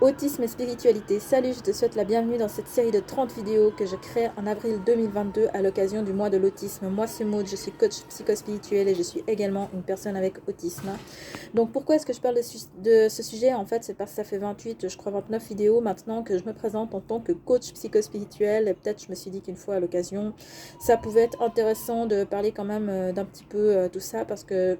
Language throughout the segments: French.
Autisme et spiritualité. Salut, je te souhaite la bienvenue dans cette série de 30 vidéos que je crée en avril 2022 à l'occasion du mois de l'autisme. Moi c'est Maud, je suis coach psychospirituel et je suis également une personne avec autisme. Donc pourquoi est-ce que je parle de ce sujet? En fait c'est parce que ça fait 28, je crois 29 vidéos maintenant que je me présente en tant que coach psychospirituel et peut-être je me suis dit qu'une fois à l'occasion ça pouvait être intéressant de parler quand même d'un petit peu tout ça parce que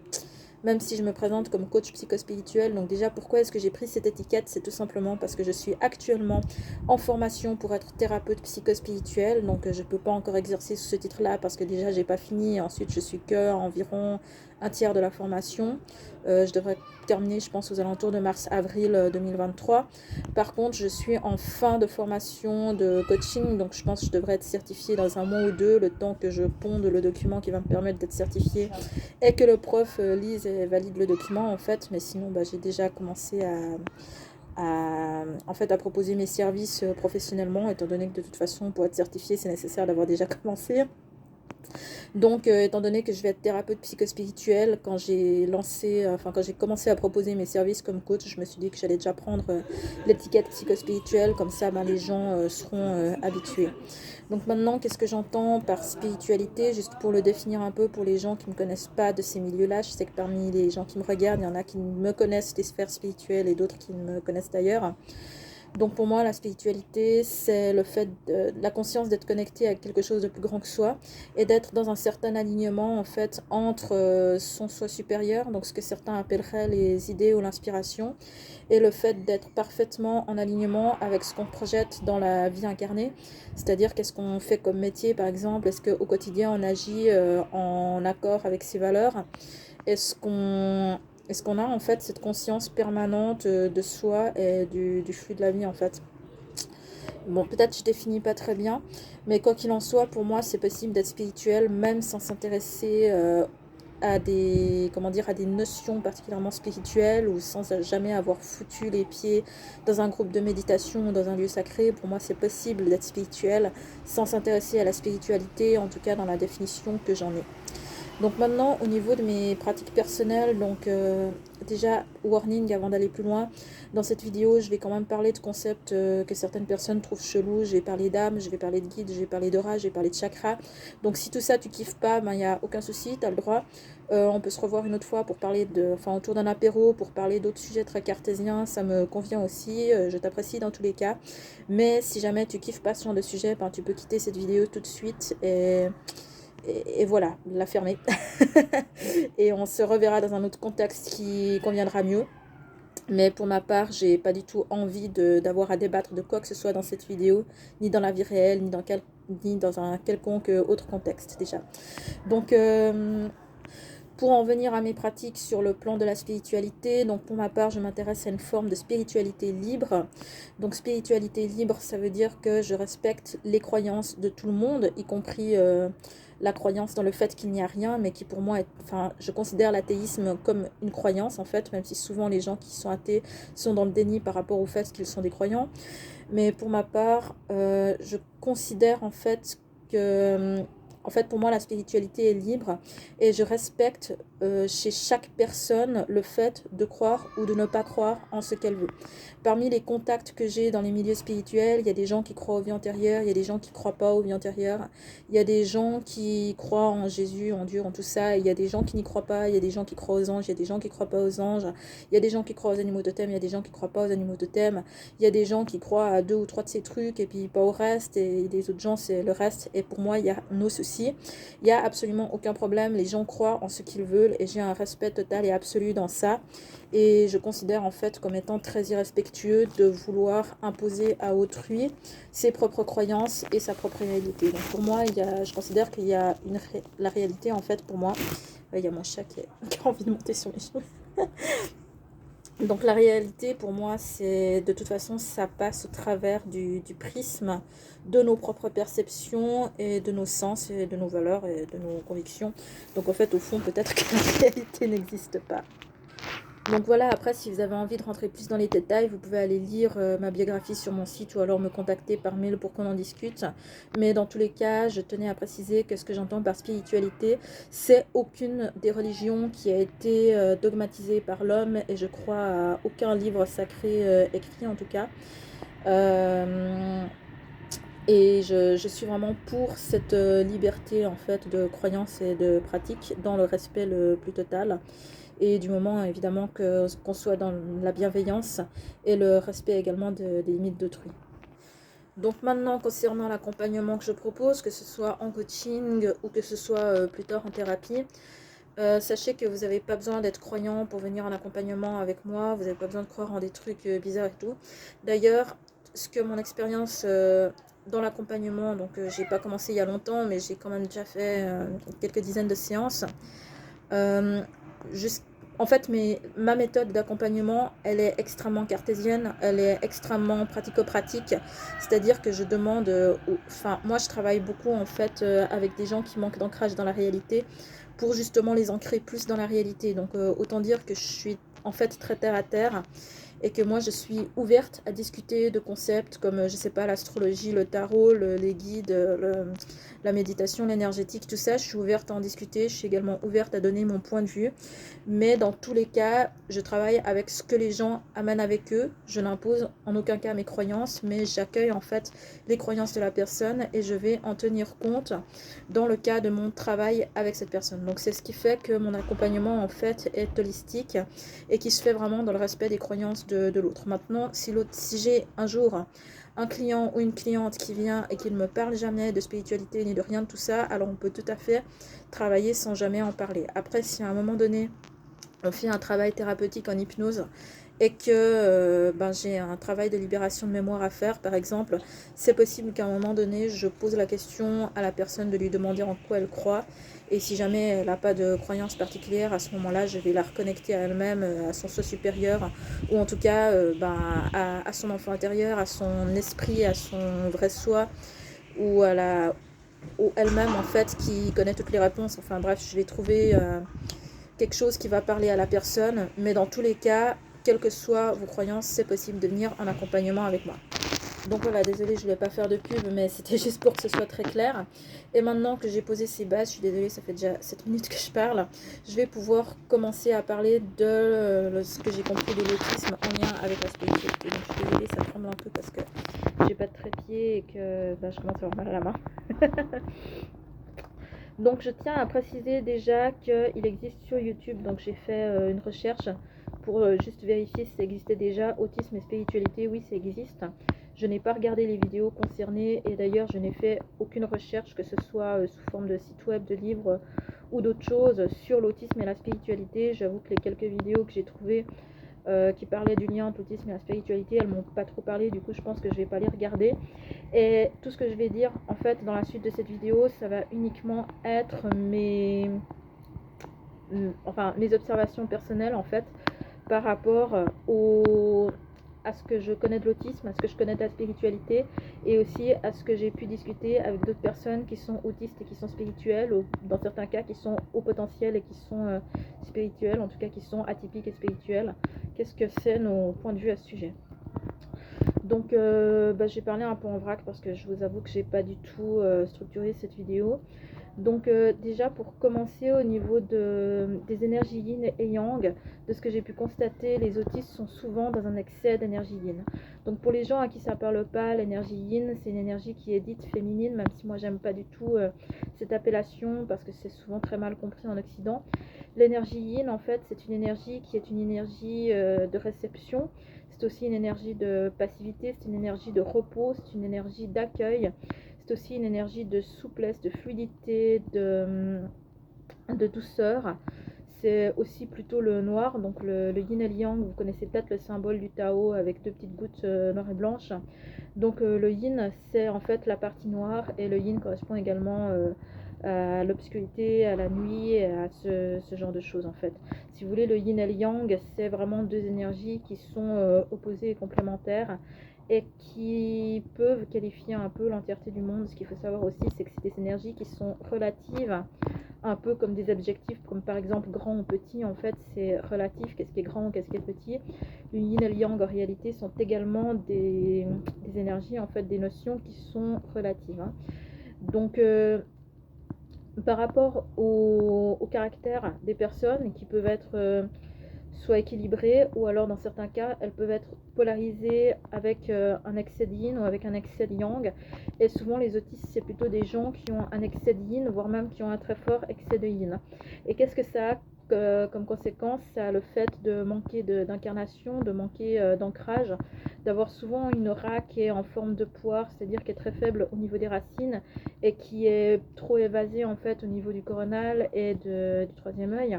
même si je me présente comme coach psychospirituel. Donc déjà, pourquoi est-ce que j'ai pris cette étiquette? C'est tout simplement parce que je suis actuellement en formation pour être thérapeute psychospirituel. Donc je ne peux pas encore exercer sous ce titre-là parce que déjà, j'ai pas fini. Ensuite, je suis que environ un tiers de la formation. Je devrais terminer, je pense, aux alentours de mars-avril 2023. Par contre, je suis en fin de formation de coaching, donc je pense que je devrais être certifiée dans un mois ou deux, le temps que je ponde le document qui va me permettre d'être certifiée et que le prof lise et valide le document, en fait. Mais sinon, j'ai déjà commencé à proposer mes services professionnellement, étant donné que de toute façon, pour être certifiée, c'est nécessaire d'avoir déjà commencé. Donc, étant donné que je vais être thérapeute psychospirituel, quand j'ai commencé à proposer mes services comme coach, je me suis dit que j'allais déjà prendre l'étiquette psychospirituelle, comme ça, les gens seront habitués. Donc maintenant, qu'est-ce que j'entends par spiritualité? Juste pour le définir un peu pour les gens qui ne me connaissent pas de ces milieux-là, je sais que parmi les gens qui me regardent, il y en a qui me connaissent des sphères spirituelles et d'autres qui me connaissent d'ailleurs. Donc pour moi, la spiritualité, c'est le fait de la conscience d'être connecté à quelque chose de plus grand que soi et d'être dans un certain alignement en fait entre son soi supérieur, donc ce que certains appelleraient les idées ou l'inspiration, et le fait d'être parfaitement en alignement avec ce qu'on projette dans la vie incarnée, c'est-à-dire qu'est-ce qu'on fait comme métier par exemple, est-ce qu'au quotidien on agit en accord avec ses valeurs, est-ce qu'on a en fait cette conscience permanente de soi et du flux de la vie en fait. Bon, peut-être je définis pas très bien, mais quoi qu'il en soit, pour moi c'est possible d'être spirituel même sans s'intéresser à à des notions particulièrement spirituelles ou sans jamais avoir foutu les pieds dans un groupe de méditation ou dans un lieu sacré. Pour moi c'est possible d'être spirituel sans s'intéresser à la spiritualité, en tout cas dans la définition que j'en ai. Donc maintenant, au niveau de mes pratiques personnelles, déjà, warning avant d'aller plus loin, dans cette vidéo, je vais quand même parler de concepts que certaines personnes trouvent chelous. Je vais parler d'âme, je vais parler de guide, je vais parler d'aura, je vais parler de chakra. Donc si tout ça, tu kiffes pas, il n'y a aucun souci, tu as le droit. On peut se revoir une autre fois pour parler autour d'un apéro, pour parler d'autres sujets très cartésiens, ça me convient aussi, je t'apprécie dans tous les cas. Mais si jamais tu kiffes pas ce genre de sujet, tu peux quitter cette vidéo tout de suite et voilà, la fermer. Et on se reverra dans un autre contexte qui conviendra mieux. Mais pour ma part, j'ai pas du tout envie d'avoir à débattre de quoi que ce soit dans cette vidéo, ni dans la vie réelle, ni dans un quelconque autre contexte déjà. Donc, pour en venir à mes pratiques sur le plan de la spiritualité, donc pour ma part, je m'intéresse à une forme de spiritualité libre. Donc spiritualité libre, ça veut dire que je respecte les croyances de tout le monde, y compris la croyance dans le fait qu'il n'y a rien, mais qui pour moi je considère l'athéisme comme une croyance en fait, même si souvent les gens qui sont athées sont dans le déni par rapport au fait qu'ils sont des croyants. Mais pour ma part, je considère pour moi, la spiritualité est libre et je respecte chez chaque personne le fait de croire ou de ne pas croire en ce qu'elle veut. Parmi les contacts que j'ai dans les milieux spirituels, il y a des gens qui croient aux vies antérieures, il y a des gens qui ne croient pas aux vies antérieures, il y a des gens qui croient en Jésus, en Dieu, en tout ça, et il y a des gens qui n'y croient pas, il y a des gens qui croient aux anges, il y a des gens qui ne croient pas aux anges, il y a des gens qui croient aux animaux totems, il y a des gens qui ne croient pas aux animaux totems, il y a des gens qui croient à 2 ou 3 de ces trucs et puis pas au reste, et les autres gens c'est le reste, et pour moi il y a nos soucis. Il n'y a absolument aucun problème, les gens croient en ce qu'ils veulent et j'ai un respect total et absolu dans ça. Et je considère en fait comme étant très irrespectueux de vouloir imposer à autrui ses propres croyances et sa propre réalité. Donc pour moi, je considère qu'il y a la réalité en fait pour moi. Il y a mon chat qui a envie de monter sur mes genoux. Donc la réalité pour moi, c'est de toute façon, ça passe au travers du prisme de nos propres perceptions et de nos sens et de nos valeurs et de nos convictions. Donc en fait, au fond, peut-être que la réalité n'existe pas. Donc voilà, après si vous avez envie de rentrer plus dans les détails, vous pouvez aller lire ma biographie sur mon site ou alors me contacter par mail pour qu'on en discute. Mais dans tous les cas, je tenais à préciser que ce que j'entends par spiritualité, c'est aucune des religions qui a été dogmatisée par l'homme et je crois à aucun livre sacré écrit en tout cas. Et je suis vraiment pour cette liberté en fait de croyance et de pratique dans le respect le plus total. Et du moment évidemment qu'on soit dans la bienveillance et le respect également des limites d'autrui. Donc maintenant concernant l'accompagnement que je propose, que ce soit en coaching ou que ce soit plus tard en thérapie, sachez que vous n'avez pas besoin d'être croyant pour venir en accompagnement avec moi, vous n'avez pas besoin de croire en des trucs bizarres et tout. D'ailleurs, ce que mon expérience dans l'accompagnement, donc j'ai pas commencé il y a longtemps, mais j'ai quand même déjà fait quelques dizaines de séances. En fait, ma méthode d'accompagnement, elle est extrêmement cartésienne, elle est extrêmement pratico-pratique, c'est-à-dire que je demande, moi je travaille beaucoup en fait avec des gens qui manquent d'ancrage dans la réalité pour justement les ancrer plus dans la réalité. Donc autant dire que je suis en fait très terre à terre et que moi je suis ouverte à discuter de concepts comme, je sais pas, l'astrologie, le tarot, les guides, la méditation, l'énergétique, tout ça. Je suis ouverte à en discuter, je suis également ouverte à donner mon point de vue. Mais dans tous les cas, je travaille avec ce que les gens amènent avec eux. Je n'impose en aucun cas mes croyances, mais j'accueille en fait les croyances de la personne et je vais en tenir compte dans le cas de mon travail avec cette personne. Donc c'est ce qui fait que mon accompagnement en fait est holistique et qui se fait vraiment dans le respect des croyances de l'autre. Maintenant, si j'ai un jour un client ou une cliente qui vient et qui ne me parle jamais de spiritualité ni de rien de tout ça, alors on peut tout à fait travailler sans jamais en parler. Après, si à un moment donné, on fait un travail thérapeutique en hypnose et que j'ai un travail de libération de mémoire à faire, par exemple, c'est possible qu'à un moment donné, je pose la question à la personne de lui demander en quoi elle croit. Et si jamais elle n'a pas de croyance particulière, à ce moment-là, je vais la reconnecter à elle-même, à son soi supérieur, ou en tout cas à son enfant intérieur, à son esprit, à son vrai soi, ou ou elle-même en fait qui connaît toutes les réponses. Enfin bref, je vais trouver quelque chose qui va parler à la personne, mais dans tous les cas, quelles que soient vos croyances, c'est possible de venir en accompagnement avec moi. Donc voilà, désolée, je ne voulais pas faire de pub, mais c'était juste pour que ce soit très clair. Et maintenant que j'ai posé ces bases, je suis désolée, ça fait déjà 7 minutes que je parle, je vais pouvoir commencer à parler de ce que j'ai compris de l'autisme en lien avec la spiritualité. Donc je suis désolée, ça tremble un peu parce que j'ai pas de trépied et que je commence à avoir mal à la main. Donc je tiens à préciser déjà qu'il existe sur YouTube, donc j'ai fait une recherche pour juste vérifier si ça existait déjà, autisme et spiritualité, oui ça existe. Je n'ai pas regardé les vidéos concernées et d'ailleurs je n'ai fait aucune recherche, que ce soit sous forme de site web, de livres ou d'autres choses sur l'autisme et la spiritualité. J'avoue que les quelques vidéos que j'ai trouvées qui parlaient du lien entre l'autisme et la spiritualité, elles m'ont pas trop parlé, du coup je pense que je vais pas les regarder. Et tout ce que je vais dire en fait dans la suite de cette vidéo, ça va uniquement être mes observations personnelles en fait par rapport à ce que je connais de l'autisme, à ce que je connais de la spiritualité et aussi à ce que j'ai pu discuter avec d'autres personnes qui sont autistes et qui sont spirituelles, ou dans certains cas qui sont au potentiel et qui sont spirituelles, en tout cas qui sont atypiques et spirituelles. Qu'est-ce que c'est nos points de vue à ce sujet? Donc j'ai parlé un peu en vrac parce que je vous avoue que j'ai pas du tout structuré cette vidéo. Donc déjà pour commencer au niveau des énergies yin et yang, de ce que j'ai pu constater, les autistes sont souvent dans un excès d'énergie yin. Donc pour les gens à qui ça parle pas, l'énergie yin c'est une énergie qui est dite féminine, même si moi j'aime pas du tout cette appellation parce que c'est souvent très mal compris en Occident. L'énergie yin en fait c'est une énergie qui est une énergie de réception, c'est aussi une énergie de passivité, c'est une énergie de repos, c'est une énergie d'accueil. C'est aussi une énergie de souplesse, de fluidité, de douceur. C'est aussi plutôt le noir, donc le yin et le yang. Vous connaissez peut-être le symbole du Tao avec deux petites gouttes noires et blanches. Donc le yin, c'est en fait la partie noire et le yin correspond également à l'obscurité, à la nuit, et à ce genre de choses en fait. Si vous voulez, le yin et le yang, c'est vraiment deux énergies qui sont opposées et complémentaires et qui peuvent qualifier un peu l'entièreté du monde. Ce qu'il faut savoir aussi, c'est que c'est des énergies qui sont relatives, un peu comme des adjectifs, comme par exemple grand ou petit. En fait, c'est relatif, qu'est-ce qui est grand, qu'est-ce qui est petit. Le yin et le yang, en réalité, sont également des énergies, en fait, des notions qui sont relatives, hein. Donc, par rapport au caractère des personnes qui peuvent être soit équilibrées, ou alors dans certains cas elles peuvent être polarisées avec un excès de yin ou avec un excès de yang, et souvent les autistes c'est plutôt des gens qui ont un excès de yin, voire même qui ont un très fort excès de yin. Et qu'est-ce que ça a comme conséquence? Ça a le fait de manquer d'incarnation, de manquer d'ancrage, d'avoir souvent une aura qui est en forme de poire, c'est-à-dire qui est très faible au niveau des racines et qui est trop évasée en fait au niveau du coronal et du troisième œil.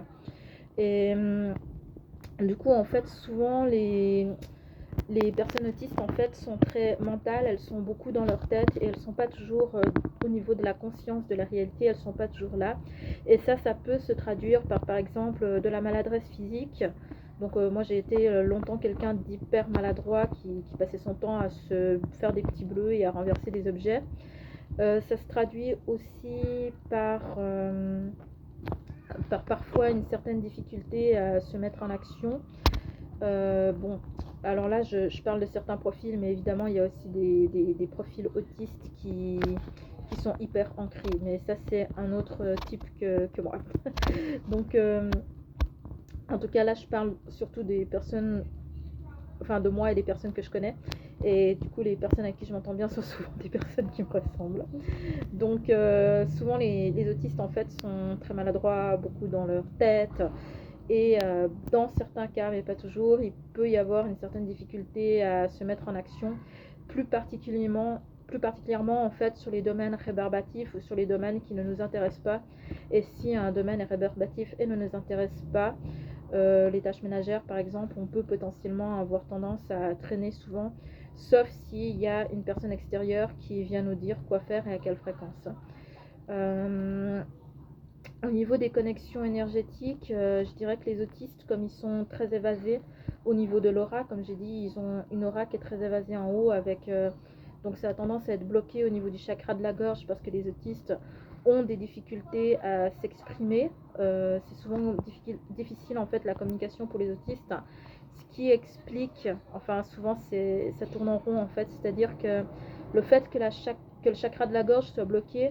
Et du coup en fait souvent les personnes autistes en fait sont très mentales, elles sont beaucoup dans leur tête et elles sont pas toujours au niveau de la conscience de la réalité, elles sont pas toujours là. Et ça peut se traduire par exemple de la maladresse physique. Donc moi j'ai été longtemps quelqu'un d'hyper maladroit qui passait son temps à se faire des petits bleus et à renverser des objets. Ça se traduit aussi par parfois une certaine difficulté à se mettre en action. Bon, alors là, je parle de certains profils, mais évidemment, il y a aussi des profils autistes qui sont hyper ancrés. Mais ça, c'est un autre type que moi. Donc, en tout cas, là, je parle surtout des personnes, enfin de moi et des personnes que je connais. Et du coup, les personnes avec qui je m'entends bien sont souvent des personnes qui me ressemblent. Donc, souvent, les autistes, en fait, sont très maladroits, beaucoup dans leur tête. Et dans certains cas, mais pas toujours, il peut y avoir une certaine difficulté à se mettre en action, plus particulièrement en fait sur les domaines rébarbatifs ou sur les domaines qui ne nous intéressent pas. Et si un domaine est rébarbatif et ne nous intéresse pas, les tâches ménagères par exemple, on peut potentiellement avoir tendance à traîner souvent, sauf s'il y a une personne extérieure qui vient nous dire quoi faire et à quelle fréquence. Au niveau des connexions énergétiques, je dirais que les autistes, comme ils sont très évasés au niveau de l'aura, comme j'ai dit, ils ont une aura qui est très évasée en haut, avec donc ça a tendance à être bloqué au niveau du chakra de la gorge parce que les autistes ont des difficultés à s'exprimer. C'est souvent difficile en fait la communication pour les autistes, ce qui explique, enfin souvent ça tourne en rond en fait, c'est-à-dire que le fait que le chakra de la gorge soit bloqué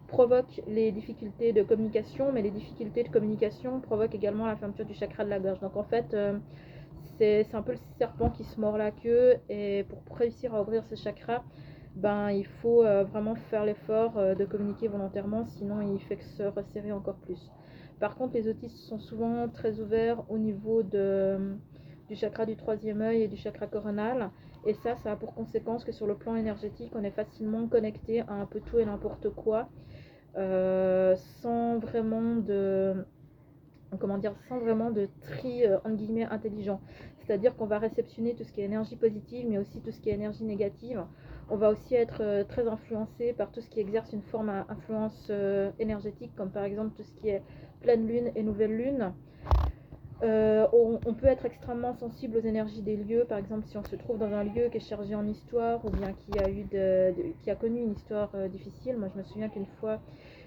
provoque les difficultés de communication, mais les difficultés de communication provoquent également la fermeture du chakra de la gorge. Donc en fait, c'est un peu le serpent qui se mord la queue, et pour réussir à ouvrir ce chakra, ben, il faut vraiment faire l'effort de communiquer volontairement, sinon il fait que se resserrer encore plus. Par contre, les autistes sont souvent très ouverts au niveau du chakra du troisième œil et du chakra coronal. Et ça a pour conséquence que sur le plan énergétique, on est facilement connecté à un peu tout et n'importe quoi, sans vraiment sans vraiment de tri entre guillemets intelligent. C'est-à-dire qu'on va réceptionner tout ce qui est énergie positive, mais aussi tout ce qui est énergie négative. On va aussi être très influencé par tout ce qui exerce une forme d'influence énergétique, comme par exemple tout ce qui est pleine lune et nouvelle lune. On peut être extrêmement sensible aux énergies des lieux. Par exemple, si on se trouve dans un lieu qui est chargé en histoire, ou bien qui a connu une histoire difficile. Moi je me souviens qu'une fois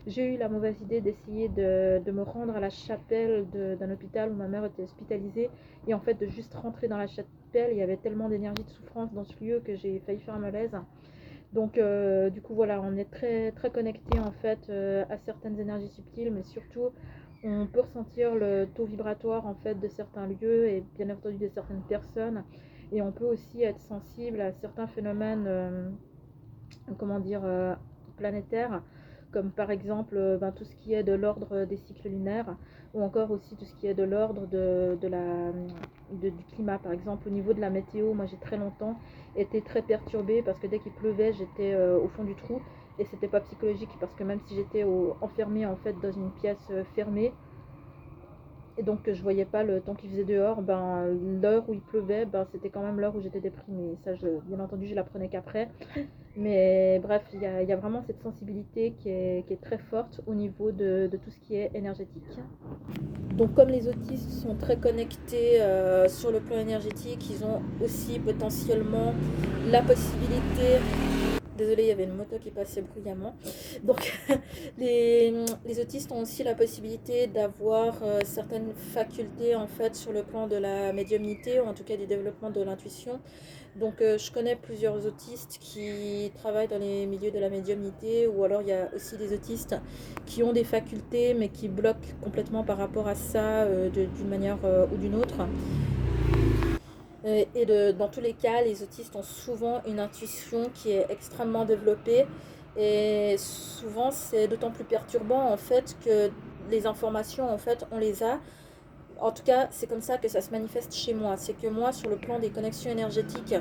j'ai eu la mauvaise idée d'essayer de me rendre à la chapelle d'un hôpital où ma mère était hospitalisée, et en fait de juste rentrer dans la chapelle, il y avait tellement d'énergie de souffrance dans ce lieu que j'ai failli faire un malaise. Donc du coup voilà, on est très très connecté en fait à certaines énergies subtiles, mais surtout on peut ressentir le taux vibratoire en fait de certains lieux et bien entendu de certaines personnes, et on peut aussi être sensible à certains phénomènes planétaires, comme par exemple tout ce qui est de l'ordre des cycles lunaires, ou encore aussi tout ce qui est de l'ordre du climat. Par exemple au niveau de la météo, moi j'ai très longtemps été très perturbée parce que dès qu'il pleuvait j'étais au fond du trou, et c'était pas psychologique parce que même si j'étais enfermée en fait dans une pièce fermée, et donc je voyais pas le temps qu'il faisait dehors, ben l'heure où il pleuvait, ben c'était quand même l'heure où j'étais déprimée. Ça, bien entendu, je l'apprenais qu'après. Mais bref, il y a vraiment cette sensibilité qui est très forte au niveau de tout ce qui est énergétique. Donc comme les autistes sont très connectés sur le plan énergétique, ils ont aussi potentiellement la possibilité... Désolée, il y avait une moto qui passait bruyamment. Donc les autistes ont aussi la possibilité d'avoir certaines facultés en fait sur le plan de la médiumnité, ou en tout cas du développement de l'intuition. Donc je connais plusieurs autistes qui travaillent dans les milieux de la médiumnité, ou alors il y a aussi des autistes qui ont des facultés mais qui bloquent complètement par rapport à ça d'une manière ou d'une autre. Dans tous les cas, les autistes ont souvent une intuition qui est extrêmement développée, et souvent c'est d'autant plus perturbant en fait que les informations en fait on les a. En tout cas, c'est comme ça que ça se manifeste chez moi. C'est que moi, sur le plan des connexions énergétiques,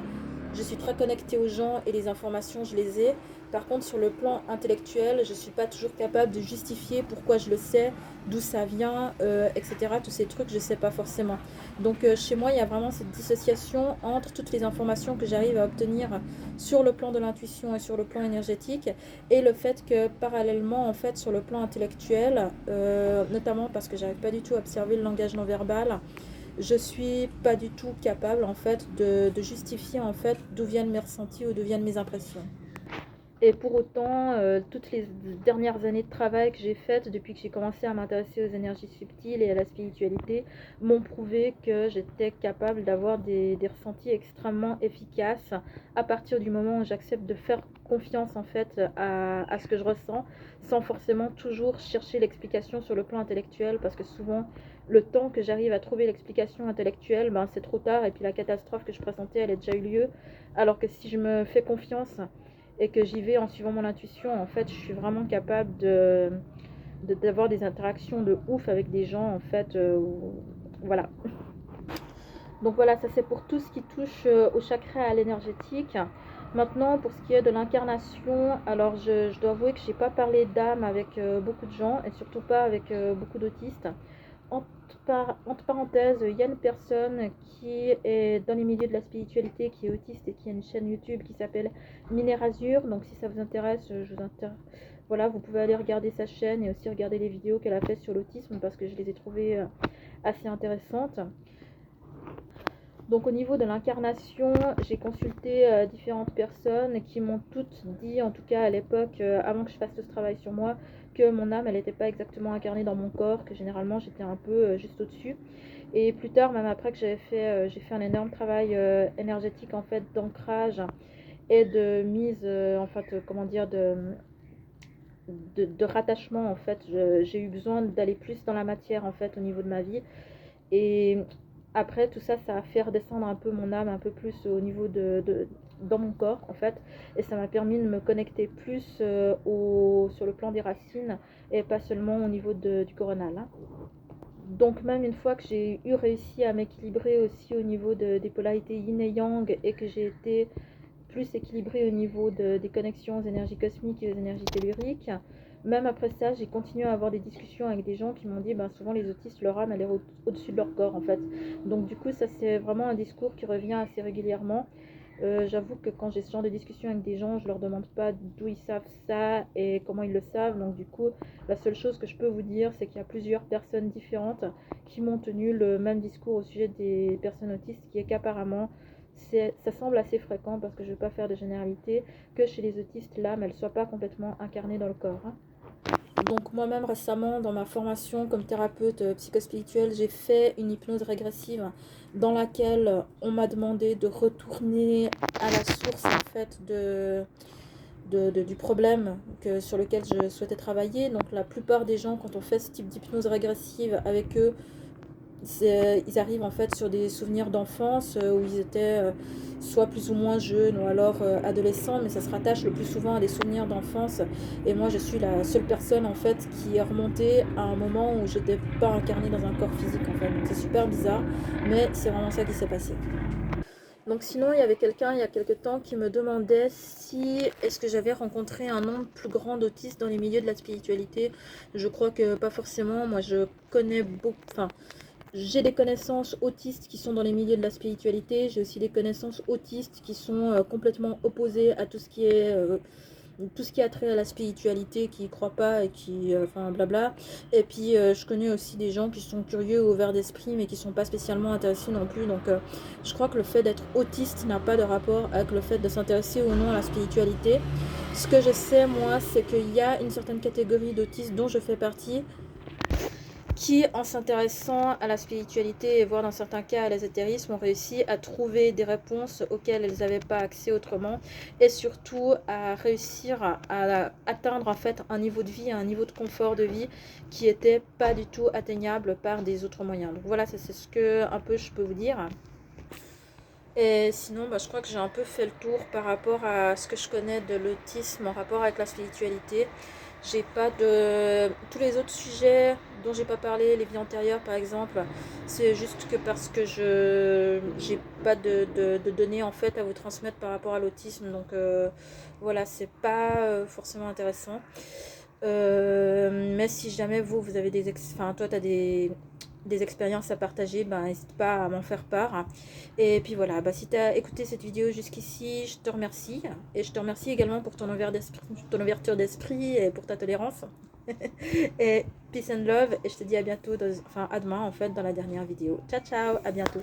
je suis très connectée aux gens et les informations, je les ai. Par contre, sur le plan intellectuel, je ne suis pas toujours capable de justifier pourquoi je le sais, d'où ça vient, etc. Tous ces trucs, je ne sais pas forcément. Donc, chez moi, il y a vraiment cette dissociation entre toutes les informations que j'arrive à obtenir sur le plan de l'intuition et sur le plan énergétique, et le fait que parallèlement, en fait, sur le plan intellectuel, notamment parce que j'arrive pas du tout à observer le langage non verbal, je suis pas du tout capable en fait de justifier en fait d'où viennent mes ressentis ou d'où viennent mes impressions. Et pour autant, toutes les dernières années de travail que j'ai faites depuis que j'ai commencé à m'intéresser aux énergies subtiles et à la spiritualité m'ont prouvé que j'étais capable d'avoir des ressentis extrêmement efficaces à partir du moment où j'accepte de faire confiance en fait à ce que je ressens, sans forcément toujours chercher l'explication sur le plan intellectuel, parce que souvent le temps que j'arrive à trouver l'explication intellectuelle, ben, c'est trop tard, et puis la catastrophe que je pressentais elle a déjà eu lieu. Alors que si je me fais confiance et que j'y vais en suivant mon intuition, en fait, je suis vraiment capable d'avoir des interactions de ouf avec des gens, en fait, voilà. Donc voilà, ça c'est pour tout ce qui touche au chakra, à l'énergétique. Maintenant, pour ce qui est de l'incarnation, alors je dois avouer que j'ai pas parlé d'âme avec beaucoup de gens, et surtout pas avec beaucoup d'autistes. Entre parenthèses, il y a une personne qui est dans les milieux de la spiritualité, qui est autiste et qui a une chaîne YouTube qui s'appelle Minérazur. Donc si ça vous intéresse, voilà, vous pouvez aller regarder sa chaîne et aussi regarder les vidéos qu'elle a fait sur l'autisme, parce que je les ai trouvées assez intéressantes. Donc au niveau de l'incarnation, j'ai consulté différentes personnes qui m'ont toutes dit, en tout cas à l'époque, avant que je fasse ce travail sur moi, que mon âme, elle n'était pas exactement incarnée dans mon corps, que généralement j'étais un peu juste au-dessus. Et plus tard, même après que j'ai fait un énorme travail énergétique en fait d'ancrage et de mise, en fait, comment dire, de rattachement en fait, j'ai eu besoin d'aller plus dans la matière en fait au niveau de ma vie. Et après, tout ça, ça a fait redescendre un peu mon âme, un peu plus au niveau dans mon corps, en fait. Et ça m'a permis de me connecter plus sur le plan des racines, et pas seulement au niveau du coronal. Hein. Donc même une fois que j'ai réussi à m'équilibrer aussi au niveau des polarités yin et yang, et que j'ai été plus équilibrée au niveau des connexions aux énergies cosmiques et aux énergies telluriques, même après ça, j'ai continué à avoir des discussions avec des gens qui m'ont dit, ben, souvent les autistes, leur âme, elle est au-dessus de leur corps, en fait. Donc du coup, ça c'est vraiment un discours qui revient assez régulièrement. J'avoue que quand j'ai ce genre de discussion avec des gens, je leur demande pas d'où ils savent ça et comment ils le savent. Donc du coup, la seule chose que je peux vous dire, c'est qu'il y a plusieurs personnes différentes qui m'ont tenu le même discours au sujet des personnes autistes, qui est qu'apparemment, ça semble assez fréquent, parce que je ne veux pas faire de généralité, que chez les autistes, l'âme, elle ne soit pas complètement incarnée dans le corps. Hein. Donc moi-même récemment, dans ma formation comme thérapeute psychospirituelle, j'ai fait une hypnose régressive dans laquelle on m'a demandé de retourner à la source en fait du problème sur lequel je souhaitais travailler. Donc la plupart des gens, quand on fait ce type d'hypnose régressive avec eux, ils arrivent en fait sur des souvenirs d'enfance où ils étaient soit plus ou moins jeunes, ou alors adolescents, mais ça se rattache le plus souvent à des souvenirs d'enfance. Et moi je suis la seule personne en fait qui est remontée à un moment où je n'étais pas incarnée dans un corps physique en fait. Donc c'est super bizarre, mais c'est vraiment ça qui s'est passé. Donc sinon, il y avait quelqu'un il y a quelque temps qui me demandait si est-ce que j'avais rencontré un nombre plus grand d'autistes dans les milieux de la spiritualité. Je crois que pas forcément. Moi je connais beaucoup, enfin j'ai des connaissances autistes qui sont dans les milieux de la spiritualité. J'ai aussi des connaissances autistes qui sont complètement opposées à tout ce qui a trait à la spiritualité, qui y croient pas et qui, enfin blabla. Et puis je connais aussi des gens qui sont curieux, ouverts d'esprit, mais qui sont pas spécialement intéressés non plus. Donc je crois que le fait d'être autiste n'a pas de rapport avec le fait de s'intéresser ou non à la spiritualité. Ce que je sais moi, c'est qu'il y a une certaine catégorie d'autistes dont je fais partie, qui, en s'intéressant à la spiritualité et voire dans certains cas à l'ésotérisme, ont réussi à trouver des réponses auxquelles elles n'avaient pas accès autrement, et surtout à réussir à atteindre en fait un niveau de vie, un niveau de confort de vie qui n'était pas du tout atteignable par des autres moyens. Donc voilà, c'est ce que un peu je peux vous dire. Et sinon, je crois que j'ai un peu fait le tour par rapport à ce que je connais de l'autisme en rapport avec la spiritualité. J'ai pas de... Tous les autres sujets dont j'ai pas parlé, les vies antérieures par exemple, c'est juste que parce que je j'ai pas de données en fait à vous transmettre par rapport à l'autisme. Donc voilà, c'est pas forcément intéressant. Mais si jamais vous avez des... Enfin, toi, tu as des expériences à partager, n'hésite pas à m'en faire part. Et puis voilà, si tu as écouté cette vidéo jusqu'ici, je te remercie. Et je te remercie également pour ton ouverture d'esprit et pour ta tolérance. Et peace and love. Et je te dis à bientôt, enfin à demain en fait, dans la dernière vidéo. Ciao, ciao, à bientôt.